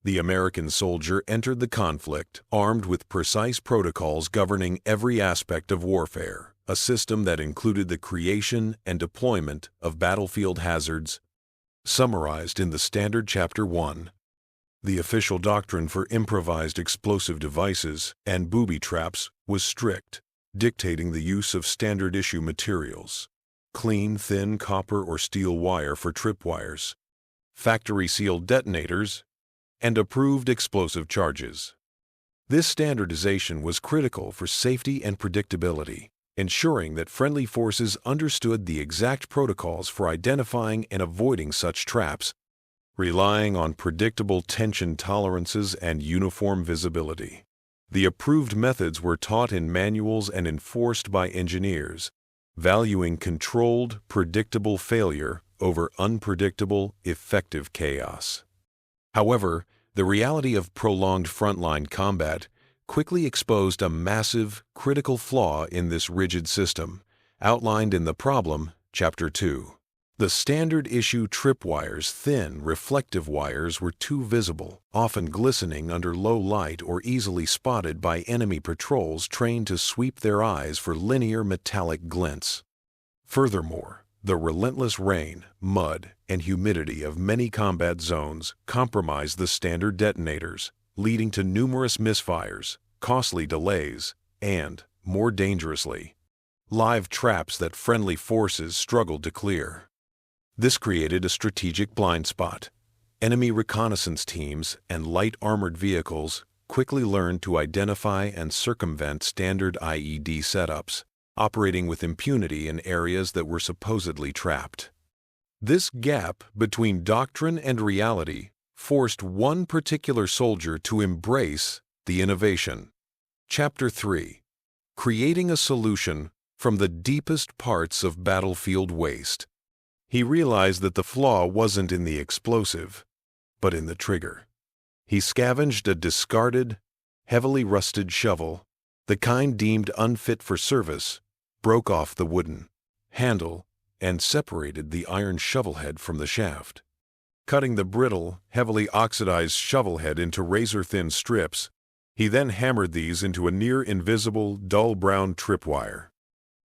The American soldier entered the conflict armed with precise protocols governing every aspect of warfare, a system that included the creation and deployment of battlefield hazards, summarized in the Standard Chapter 1. The official doctrine for improvised explosive devices and booby traps was strict, dictating the use of standard-issue materials: clean, thin copper or steel wire for tripwires, factory-sealed detonators, and approved explosive charges. This standardization was critical for safety and predictability, ensuring that friendly forces understood the exact protocols for identifying and avoiding such traps, relying on predictable tension tolerances and uniform visibility. The approved methods were taught in manuals and enforced by engineers, valuing controlled, predictable failure over unpredictable, effective chaos. However, the reality of prolonged frontline combat quickly exposed a massive, critical flaw in this rigid system, outlined in the problem, Chapter 2. The standard-issue tripwires' thin, reflective wires were too visible, often glistening under low light or easily spotted by enemy patrols trained to sweep their eyes for linear metallic glints. Furthermore, the relentless rain, mud, and humidity of many combat zones compromised the standard detonators, leading to numerous misfires, costly delays, and, more dangerously, live traps that friendly forces struggled to clear. This created a strategic blind spot. Enemy reconnaissance teams and light armored vehicles quickly learned to identify and circumvent standard IED setups, operating with impunity in areas that were supposedly trapped. This gap between doctrine and reality forced one particular soldier to embrace the innovation. Chapter 3. Creating a solution from the deepest parts of battlefield waste. He realized that the flaw wasn't in the explosive, but in the trigger. He scavenged a discarded, heavily rusted shovel, the kind deemed unfit for service, broke off the wooden handle, and separated the iron shovel head from the shaft. Cutting the brittle, heavily oxidized shovel head into razor-thin strips, he then hammered these into a near-invisible, dull brown tripwire.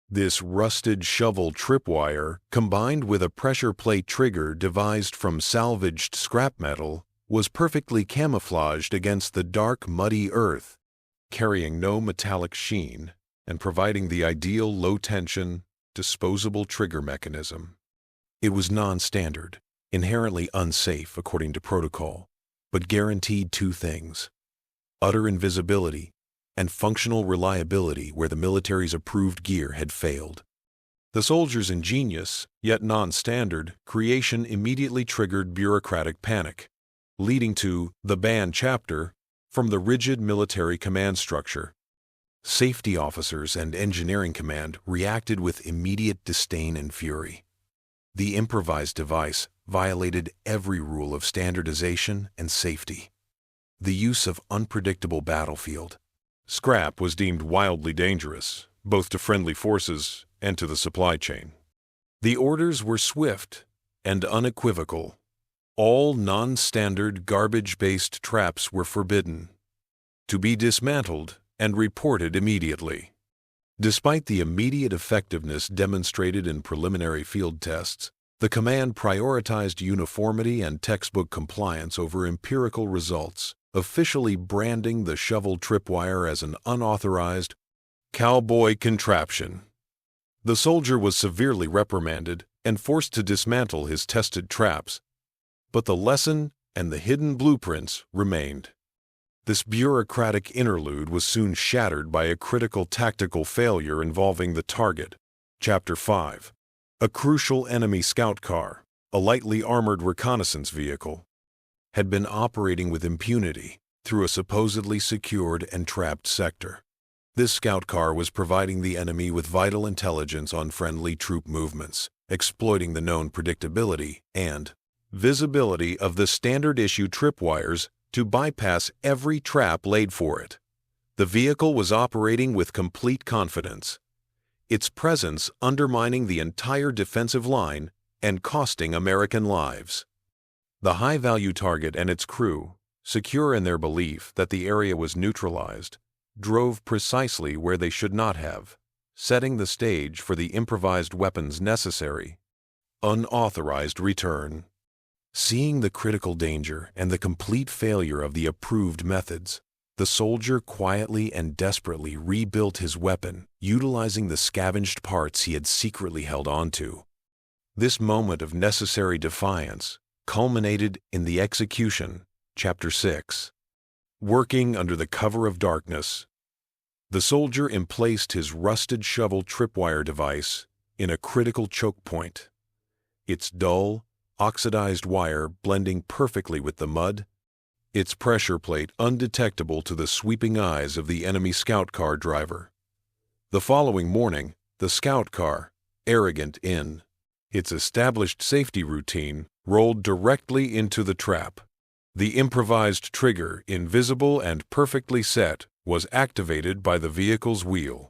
This rusted shovel tripwire, combined with a pressure plate trigger devised from salvaged scrap metal, was perfectly camouflaged against the dark, muddy earth, carrying no metallic sheen and providing the ideal low-tension, disposable trigger mechanism. It was non-standard, inherently unsafe according to protocol, but guaranteed two things: utter invisibility and functional reliability where the military's approved gear had failed. The soldier's ingenious, yet non-standard, creation immediately triggered bureaucratic panic, leading to the banned chapter from the rigid military command structure. Safety officers and engineering command reacted with immediate disdain and fury. The improvised device violated every rule of standardization and safety. The use of unpredictable battlefield scrap was deemed wildly dangerous, both to friendly forces and to the supply chain. The orders were swift and unequivocal. All non-standard garbage-based traps were forbidden, to be dismantled and reported immediately. Despite the immediate effectiveness demonstrated in preliminary field tests, the command prioritized uniformity and textbook compliance over empirical results, officially branding the shovel tripwire as an unauthorized cowboy contraption. The soldier was severely reprimanded and forced to dismantle his tested traps, but the lesson and the hidden blueprints remained. This bureaucratic interlude was soon shattered by a critical tactical failure involving the target. Chapter 5. A crucial enemy scout car, a lightly armored reconnaissance vehicle, had been operating with impunity through a supposedly secured and trapped sector. This scout car was providing the enemy with vital intelligence on friendly troop movements, exploiting the known predictability and visibility of the standard-issue tripwires to bypass every trap laid for it. The vehicle was operating with complete confidence, its presence undermining the entire defensive line and costing American lives. The high-value target and its crew, secure in their belief that the area was neutralized, drove precisely where they should not have, setting the stage for the improvised weapons necessary. Unauthorized return. Seeing the critical danger and the complete failure of the approved methods, the soldier quietly and desperately rebuilt his weapon, utilizing the scavenged parts he had secretly held onto. This moment of necessary defiance culminated in the execution, Chapter 6. Working under the cover of darkness, the soldier emplaced his rusted shovel tripwire device in a critical choke point. Its dull, oxidized wire blending perfectly with the mud, its pressure plate undetectable to the sweeping eyes of the enemy scout car driver. The following morning, the scout car, arrogant in its established safety routine, rolled directly into the trap. The improvised trigger, invisible and perfectly set, was activated by the vehicle's wheel.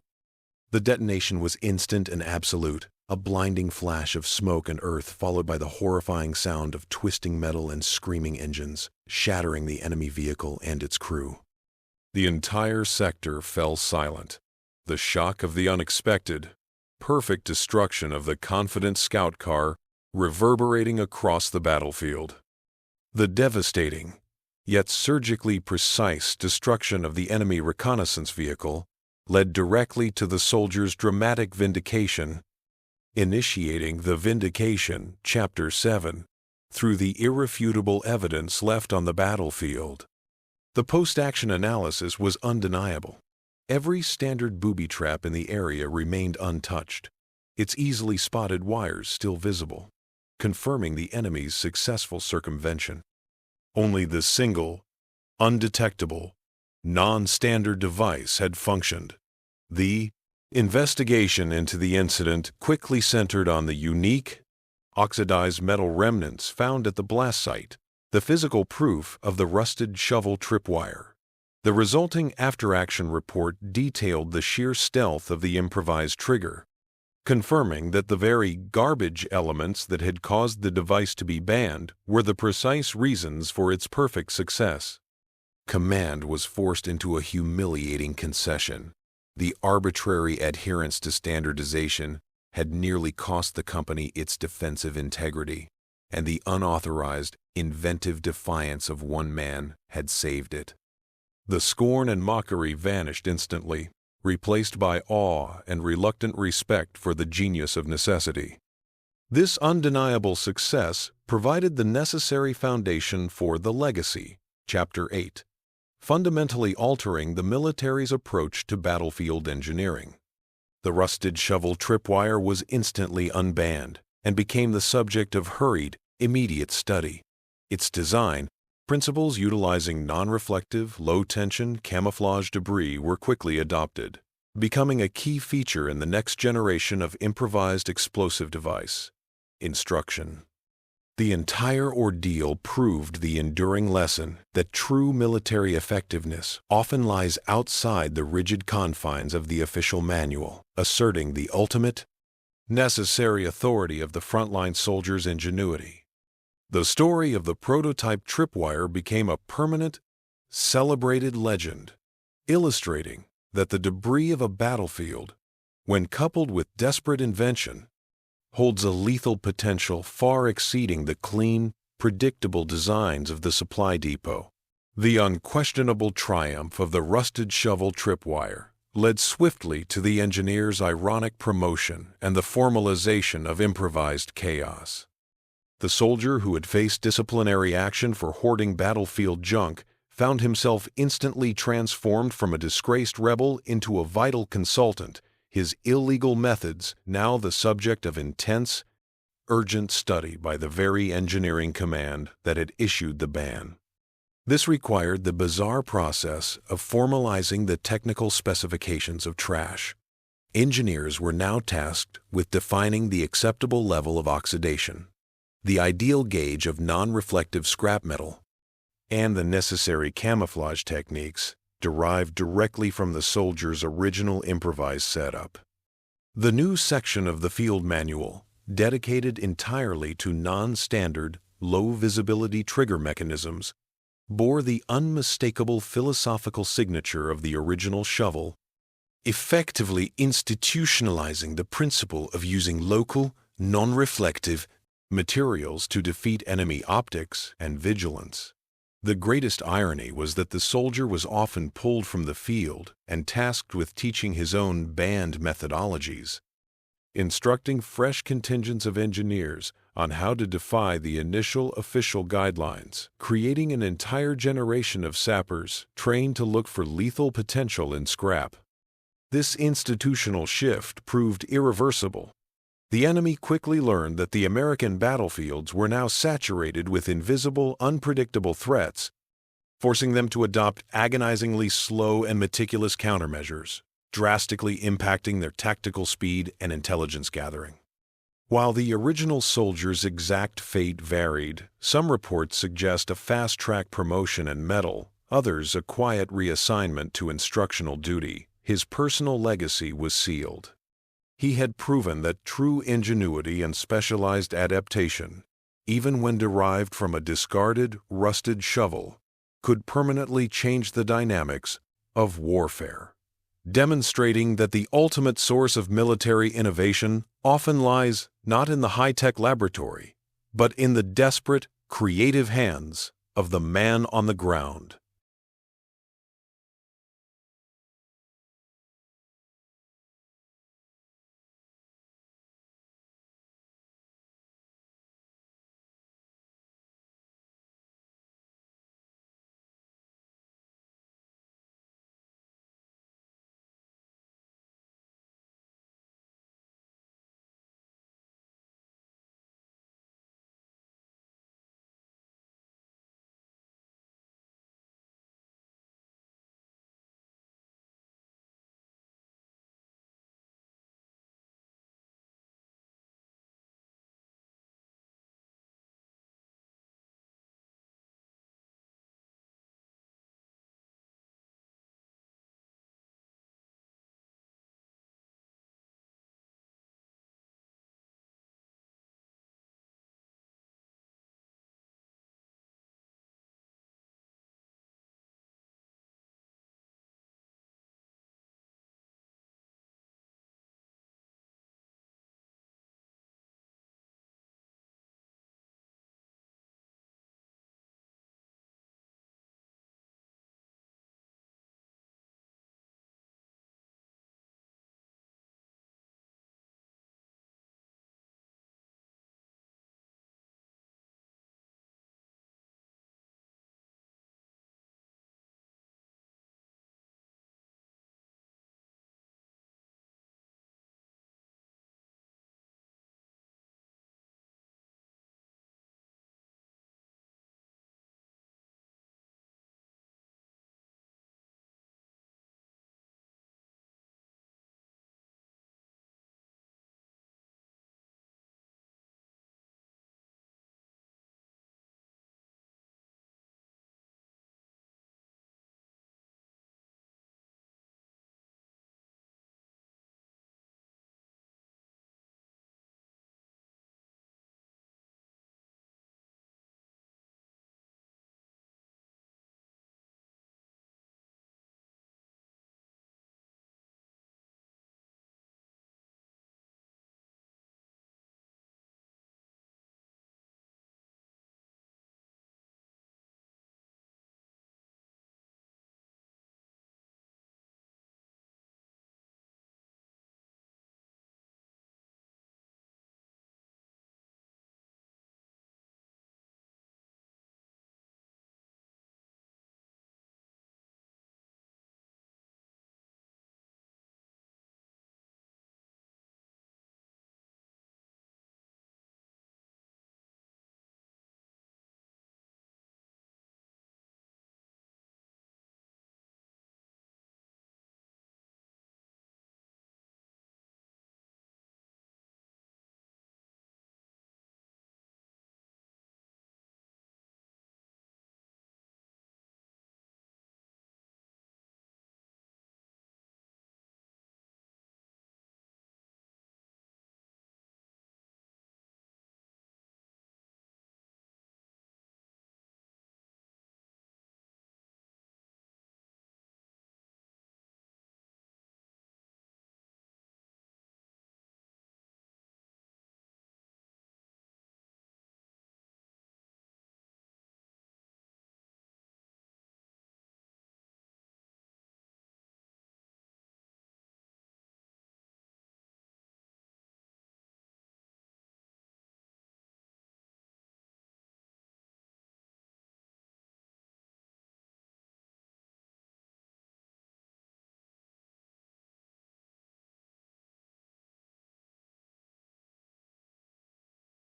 The detonation was instant and absolute, a blinding flash of smoke and earth followed by the horrifying sound of twisting metal and screaming engines, shattering the enemy vehicle and its crew. The entire sector fell silent. The shock of the unexpected, perfect destruction of the confident scout car reverberating across the battlefield. The devastating, yet surgically precise destruction of the enemy reconnaissance vehicle led directly to the soldier's dramatic vindication, initiating the vindication, Chapter 7, through the irrefutable evidence left on the battlefield. The post-action analysis was undeniable. Every standard booby trap in the area remained untouched, its easily spotted wires still visible, confirming the enemy's successful circumvention. Only the single, undetectable, non-standard device had functioned. The investigation into the incident quickly centered on the unique, oxidized metal remnants found at the blast site, the physical proof of the rusted shovel tripwire. The resulting after-action report detailed the sheer stealth of the improvised trigger, confirming that the very garbage elements that had caused the device to be banned were the precise reasons for its perfect success. Command was forced into a humiliating concession. The arbitrary adherence to standardization had nearly cost the company its defensive integrity, and the unauthorized, inventive defiance of one man had saved it. The scorn and mockery vanished instantly, replaced by awe and reluctant respect for the genius of necessity. This undeniable success provided the necessary foundation for the legacy, Chapter 8, fundamentally altering the military's approach to battlefield engineering. The rusted shovel tripwire was instantly unbanned and became the subject of hurried, immediate study. Its design, principles utilizing non-reflective, low-tension, camouflage debris were quickly adopted, becoming a key feature in the next generation of improvised explosive device. Instruction. The entire ordeal proved the enduring lesson that true military effectiveness often lies outside the rigid confines of the official manual, asserting the ultimate, necessary authority of the frontline soldier's ingenuity. The story of the prototype tripwire became a permanent, celebrated legend, illustrating that the debris of a battlefield, when coupled with desperate invention, holds a lethal potential far exceeding the clean, predictable designs of the supply depot. The unquestionable triumph of the rusted shovel tripwire led swiftly to the engineer's ironic promotion and the formalization of improvised chaos. The soldier who had faced disciplinary action for hoarding battlefield junk found himself instantly transformed from a disgraced rebel into a vital consultant, his illegal methods now the subject of intense, urgent study by the very engineering command that had issued the ban. This required the bizarre process of formalizing the technical specifications of trash. Engineers were now tasked with defining the acceptable level of oxidation, the ideal gauge of non-reflective scrap metal, and the necessary camouflage techniques derived directly from the soldier's original improvised setup. The new section of the field manual, dedicated entirely to non-standard, low-visibility trigger mechanisms, bore the unmistakable philosophical signature of the original shovel, effectively institutionalizing the principle of using local, non-reflective materials to defeat enemy optics and vigilance. The greatest irony was that the soldier was often pulled from the field and tasked with teaching his own banned methodologies, instructing fresh contingents of engineers on how to defy the initial official guidelines, creating an entire generation of sappers trained to look for lethal potential in scrap. This institutional shift proved irreversible. The enemy quickly learned that the American battlefields were now saturated with invisible, unpredictable threats, forcing them to adopt agonizingly slow and meticulous countermeasures, drastically impacting their tactical speed and intelligence gathering. While the original soldier's exact fate varied, some reports suggest a fast-track promotion and medal, others a quiet reassignment to instructional duty. His personal legacy was sealed. He had proven that true ingenuity and specialized adaptation, even when derived from a discarded, rusted shovel, could permanently change the dynamics of warfare, demonstrating that the ultimate source of military innovation often lies not in the high-tech laboratory, but in the desperate, creative hands of the man on the ground.